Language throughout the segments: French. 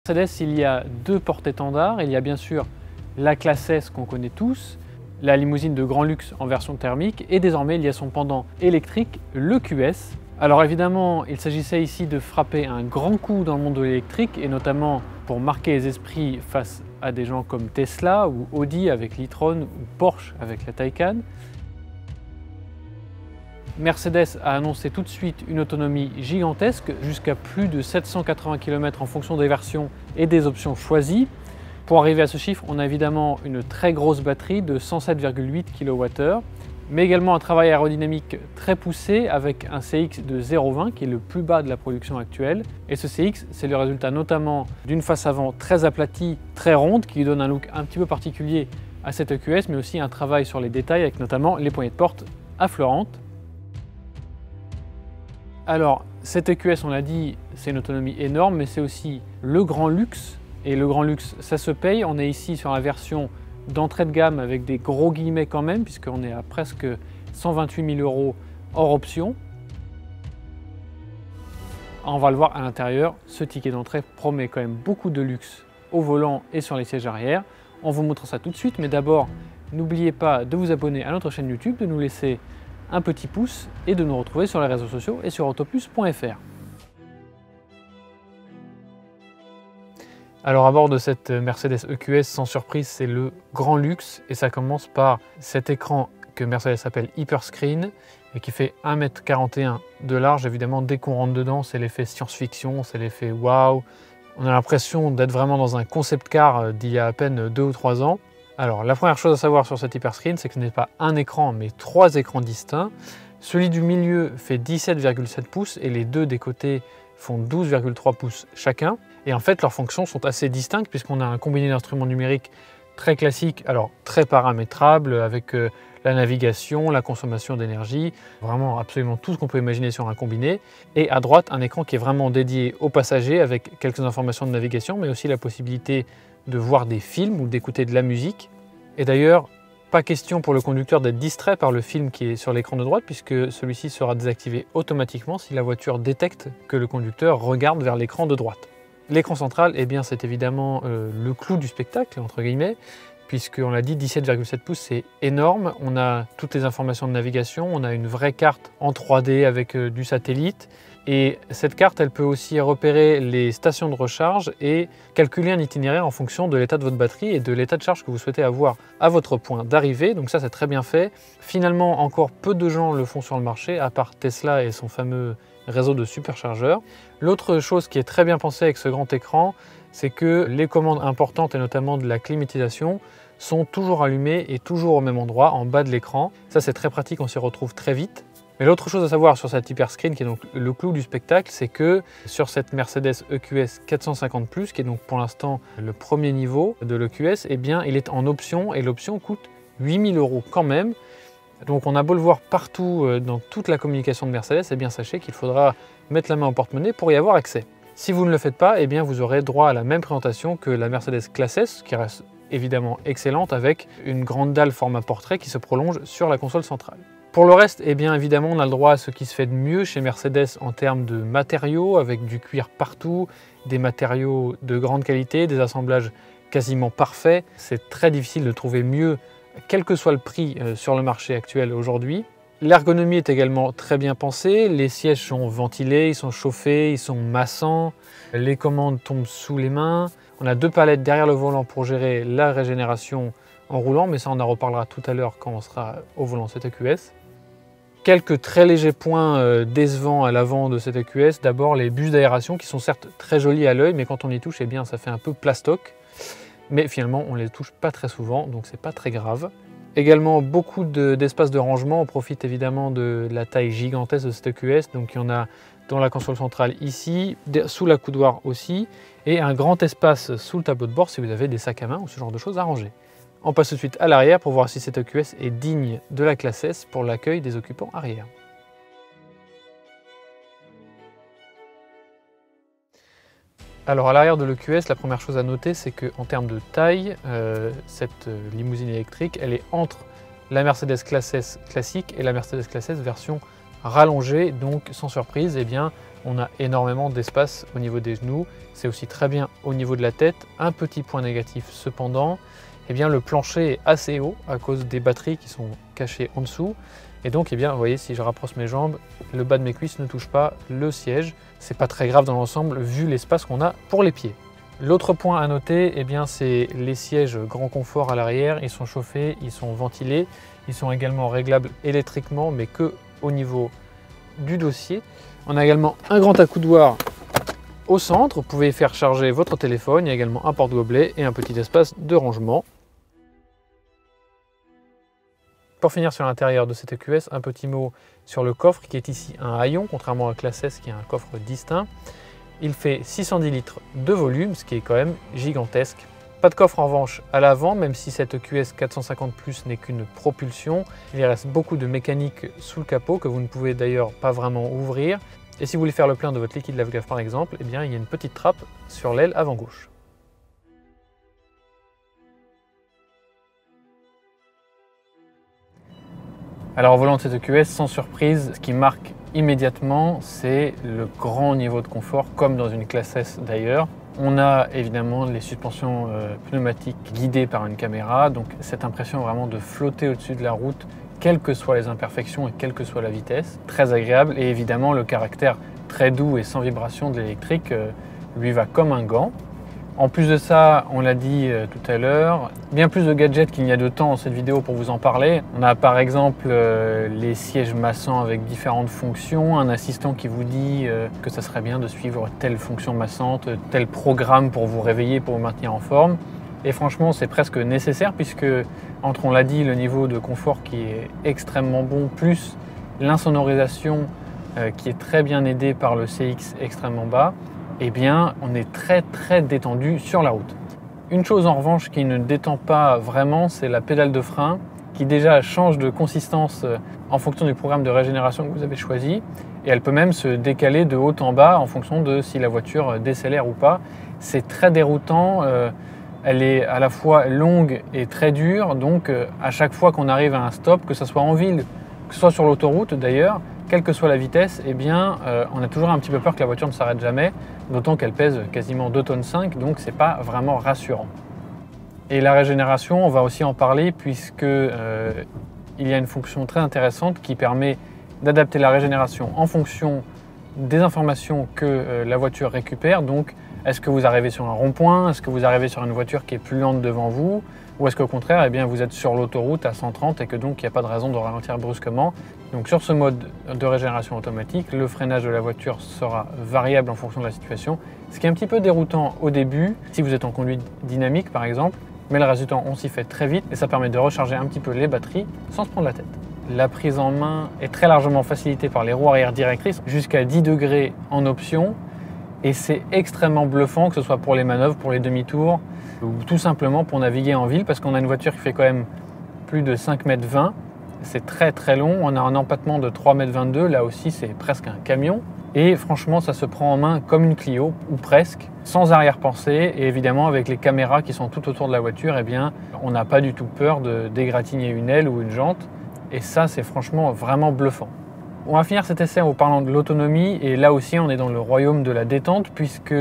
Mercedes, il y a deux porte-étendards. Il y a bien sûr la classe S qu'on connaît tous, la limousine de grand luxe en version thermique, et désormais il y a son pendant électrique, le QS. Alors évidemment, il s'agissait ici de frapper un grand coup dans le monde de l'électrique, et notamment pour marquer les esprits face à des gens comme Tesla ou Audi avec l'e-tron ou Porsche avec la Taycan. Mercedes a annoncé tout de suite une autonomie gigantesque, jusqu'à plus de 780 km en fonction des versions et des options choisies. Pour arriver à ce chiffre, on a évidemment une très grosse batterie de 107,8 kWh, mais également un travail aérodynamique très poussé avec un CX de 0,20 qui est le plus bas de la production actuelle. Et ce CX, c'est le résultat notamment d'une face avant très aplatie, très ronde, qui donne un look un petit peu particulier à cette EQS, mais aussi un travail sur les détails avec notamment les poignées de porte affleurantes. Alors, cette EQS, on l'a dit, c'est une autonomie énorme, mais c'est aussi le grand luxe. Et le grand luxe, ça se paye. On est ici sur la version d'entrée de gamme avec des gros guillemets quand même, puisqu'on est à presque 128 000 € hors option. On va le voir à l'intérieur, ce ticket d'entrée promet quand même beaucoup de luxe au volant et sur les sièges arrière. On vous montre ça tout de suite, mais d'abord, n'oubliez pas de vous abonner à notre chaîne YouTube, de nous laisser un petit pouce et de nous retrouver sur les réseaux sociaux et sur autoplus.fr. Alors à bord de cette Mercedes EQS, sans surprise, c'est le grand luxe et ça commence par cet écran que Mercedes appelle Hyperscreen et qui fait 1,41 m de large. Évidemment, dès qu'on rentre dedans, c'est l'effet science-fiction, c'est l'effet waouh. On a l'impression d'être vraiment dans un concept car d'il y a à peine 2 ou 3 ans. Alors la première chose à savoir sur cet Hyperscreen, c'est que ce n'est pas un écran mais 3 écrans distincts. Celui du milieu fait 17,7 pouces et les deux des côtés font 12,3 pouces chacun. Et en fait, leurs fonctions sont assez distinctes puisqu'on a un combiné d'instruments numériques très classique, alors très paramétrable avec la navigation, la consommation d'énergie, vraiment absolument tout ce qu'on peut imaginer sur un combiné. Et à droite, un écran qui est vraiment dédié aux passagers avec quelques informations de navigation, mais aussi la possibilité de voir des films ou d'écouter de la musique. Et d'ailleurs, pas question pour le conducteur d'être distrait par le film qui est sur l'écran de droite puisque celui-ci sera désactivé automatiquement si la voiture détecte que le conducteur regarde vers l'écran de droite. L'écran central, eh bien, c'est évidemment le clou du spectacle, entre guillemets, puisqu'on l'a dit, 17,7 pouces, c'est énorme. On a toutes les informations de navigation, on a une vraie carte en 3D avec du satellite. Et cette carte, elle peut aussi repérer les stations de recharge et calculer un itinéraire en fonction de l'état de votre batterie et de l'état de charge que vous souhaitez avoir à votre point d'arrivée. Donc ça, c'est très bien fait. Finalement, encore peu de gens le font sur le marché, à part Tesla et son fameux réseau de superchargeurs. L'autre chose qui est très bien pensée avec ce grand écran, c'est que les commandes importantes et notamment de la climatisation sont toujours allumées et toujours au même endroit, en bas de l'écran. Ça, c'est très pratique, on s'y retrouve très vite. Mais l'autre chose à savoir sur cette Hyperscreen, qui est donc le clou du spectacle, c'est que sur cette Mercedes EQS 450+, qui est donc pour l'instant le premier niveau de l'EQS, eh bien, il est en option et l'option coûte 8 000 € quand même. Donc on a beau le voir partout dans toute la communication de Mercedes, eh bien sachez qu'il faudra mettre la main au porte-monnaie pour y avoir accès. Si vous ne le faites pas, eh bien vous aurez droit à la même présentation que la Mercedes Classe S, qui reste évidemment excellente avec une grande dalle format portrait qui se prolonge sur la console centrale. Pour le reste, eh bien évidemment, on a le droit à ce qui se fait de mieux chez Mercedes en termes de matériaux, avec du cuir partout, des matériaux de grande qualité, des assemblages quasiment parfaits. C'est très difficile de trouver mieux, quel que soit le prix sur le marché actuel aujourd'hui. L'ergonomie est également très bien pensée, les sièges sont ventilés, ils sont chauffés, ils sont massants, les commandes tombent sous les mains. On a 2 palettes derrière le volant pour gérer la régénération en roulant, mais ça on en reparlera tout à l'heure quand on sera au volant de cette EQS. Quelques très légers points décevants à l'avant de cette EQS. D'abord les bus d'aération qui sont certes très jolis à l'œil, mais quand on y touche, eh bien, ça fait un peu plastoc. Mais finalement, on ne les touche pas très souvent, donc c'est pas très grave. Également beaucoup d'espace de rangement. On profite évidemment de la taille gigantesque de cette EQS. Donc il y en a dans la console centrale ici, sous la coudoir aussi, et un grand espace sous le tableau de bord si vous avez des sacs à main ou ce genre de choses à ranger. On passe tout de suite à l'arrière pour voir si cette EQS est digne de la classe S pour l'accueil des occupants arrière. Alors à l'arrière de l'EQS, la première chose à noter, c'est qu'en termes de taille, cette limousine électrique, elle est entre la Mercedes Classe S classique et la Mercedes Classe S version rallongé, donc sans surprise, eh bien, on a énormément d'espace au niveau des genoux. C'est aussi très bien au niveau de la tête. Un petit point négatif cependant, eh bien, le plancher est assez haut à cause des batteries qui sont cachées en dessous. Et donc, eh bien, vous voyez, si je rapproche mes jambes, le bas de mes cuisses ne touche pas le siège. C'est pas très grave dans l'ensemble vu l'espace qu'on a pour les pieds. L'autre point à noter, eh bien, c'est les sièges grand confort à l'arrière. Ils sont chauffés, ils sont ventilés, ils sont également réglables électriquement, mais que au niveau du dossier. On a également un grand accoudoir au centre. Vous pouvez faire charger votre téléphone. Il y a également un porte-gobelet et un petit espace de rangement. Pour finir sur l'intérieur de cette EQS, un petit mot sur le coffre qui est ici un haillon, contrairement à Classe S qui est un coffre distinct. Il fait 610 litres de volume, ce qui est quand même gigantesque. Pas de coffre en revanche à l'avant, même si cette EQS 450 Plus n'est qu'une propulsion. Il reste beaucoup de mécanique sous le capot que vous ne pouvez d'ailleurs pas vraiment ouvrir. Et si vous voulez faire le plein de votre liquide lave-glace par exemple, eh bien, il y a une petite trappe sur l'aile avant gauche. Alors au volant de cette EQS, sans surprise, ce qui marque immédiatement, c'est le grand niveau de confort, comme dans une Classe S d'ailleurs. On a évidemment les suspensions pneumatiques guidées par une caméra, donc cette impression vraiment de flotter au-dessus de la route, quelles que soient les imperfections et quelle que soit la vitesse. Très agréable, et évidemment le caractère très doux et sans vibration de l'électrique lui va comme un gant. En plus de ça, on l'a dit tout à l'heure, bien plus de gadgets qu'il n'y a de temps dans cette vidéo pour vous en parler. On a par exemple les sièges massants avec différentes fonctions, un assistant qui vous dit que ça serait bien de suivre telle fonction massante, tel programme pour vous réveiller, pour vous maintenir en forme. Et franchement, c'est presque nécessaire puisque, entre, on l'a dit, le niveau de confort qui est extrêmement bon, plus l'insonorisation qui est très bien aidée par le CX extrêmement bas, eh bien, on est très détendu sur la route. Une chose en revanche qui ne détend pas vraiment, c'est la pédale de frein qui déjà change de consistance en fonction du programme de régénération que vous avez choisi et elle peut même se décaler de haut en bas en fonction de si la voiture décélère ou pas. C'est très déroutant, elle est à la fois longue et très dure, donc à chaque fois qu'on arrive à un stop, que ce soit en ville, que ce soit sur l'autoroute d'ailleurs, quelle que soit la vitesse, eh bien, on a toujours un petit peu peur que la voiture ne s'arrête jamais, d'autant qu'elle pèse quasiment 2,5 tonnes, donc c'est pas vraiment rassurant. Et la régénération, on va aussi en parler puisque il y a une fonction très intéressante qui permet d'adapter la régénération en fonction des informations que la voiture récupère. Donc, est-ce que vous arrivez sur un rond-point? Est-ce que vous arrivez sur une voiture qui est plus lente devant vous? Ou est-ce qu'au contraire, eh bien, vous êtes sur l'autoroute à 130 et que donc il n'y a pas de raison de ralentir brusquement? Donc sur ce mode de régénération automatique, le freinage de la voiture sera variable en fonction de la situation, ce qui est un petit peu déroutant au début, si vous êtes en conduite dynamique par exemple, mais le résultat, on s'y fait très vite et ça permet de recharger un petit peu les batteries sans se prendre la tête. La prise en main est très largement facilitée par les roues arrière directrices, jusqu'à 10 degrés en option, et c'est extrêmement bluffant, que ce soit pour les manœuvres, pour les demi-tours, ou tout simplement pour naviguer en ville, parce qu'on a une voiture qui fait quand même plus de 5,20 m. C'est très long, on a un empattement de 3,22 m, là aussi c'est presque un camion. Et franchement, ça se prend en main comme une Clio, ou presque, sans arrière-pensée. Et évidemment, avec les caméras qui sont tout autour de la voiture, eh bien, on n'a pas du tout peur de dégratigner une aile ou une jante. Et ça, c'est franchement vraiment bluffant. On va finir cet essai en parlant de l'autonomie et là aussi on est dans le royaume de la détente puisque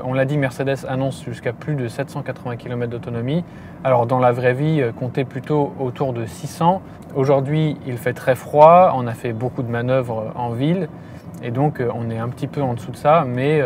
on l'a dit, Mercedes annonce jusqu'à plus de 780 km d'autonomie. Alors dans la vraie vie, comptez plutôt autour de 600. Aujourd'hui il fait très froid, on a fait beaucoup de manœuvres en ville et donc on est un petit peu en dessous de ça, mais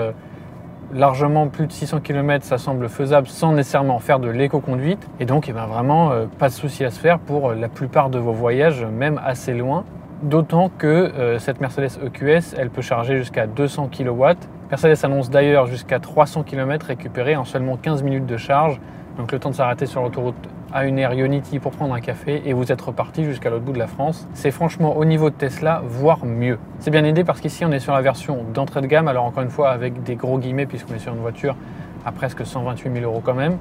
largement plus de 600 km ça semble faisable sans nécessairement faire de l'éco-conduite et donc vraiment pas de souci à se faire pour la plupart de vos voyages, même assez loin. D'autant que cette Mercedes EQS, elle peut charger jusqu'à 200 kW. Mercedes annonce d'ailleurs jusqu'à 300 km récupérés en seulement 15 minutes de charge. Donc le temps de s'arrêter sur l'autoroute à une aire Ionity pour prendre un café et vous êtes reparti jusqu'à l'autre bout de la France. C'est franchement au niveau de Tesla, voire mieux. C'est bien aidé parce qu'ici on est sur la version d'entrée de gamme, alors encore une fois avec des gros guillemets puisqu'on est sur une voiture à presque 128 000 € quand même.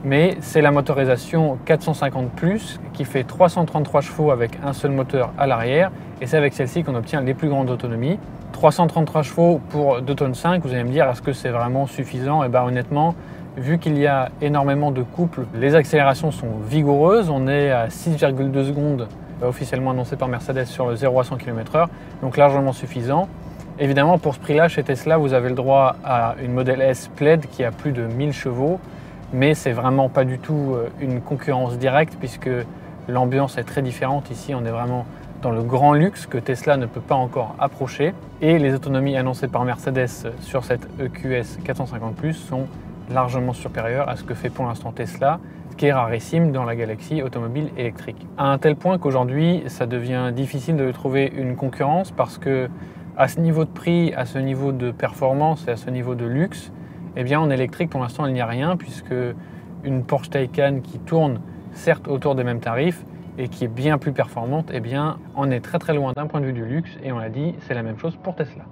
Mais c'est la motorisation 450 Plus qui fait 333 chevaux avec un seul moteur à l'arrière et c'est avec celle-ci qu'on obtient les plus grandes autonomies. 333 chevaux pour 2,5 tonnes, vous allez me dire est-ce que c'est vraiment suffisant? Et bien honnêtement, vu qu'il y a énormément de couples, les accélérations sont vigoureuses. On est à 6,2 secondes officiellement annoncé par Mercedes sur le 0 à 100 km/h, donc largement suffisant. Évidemment, pour ce prix-là, chez Tesla, vous avez le droit à une Model S Plaid qui a plus de 1000 chevaux, mais c'est vraiment pas du tout une concurrence directe puisque l'ambiance est très différente. Ici, on est vraiment dans le grand luxe que Tesla ne peut pas encore approcher. Et les autonomies annoncées par Mercedes sur cette EQS 450+ sont largement supérieures à ce que fait pour l'instant Tesla, ce qui est rarissime dans la galaxie automobile électrique. À un tel point qu'aujourd'hui, ça devient difficile de trouver une concurrence parce que à ce niveau de prix, à ce niveau de performance et à ce niveau de luxe, eh bien en électrique pour l'instant il n'y a rien puisque une Porsche Taycan qui tourne certes autour des mêmes tarifs et qui est bien plus performante, eh bien on est très très loin d'un point de vue du luxe et on l'a dit, c'est la même chose pour Tesla.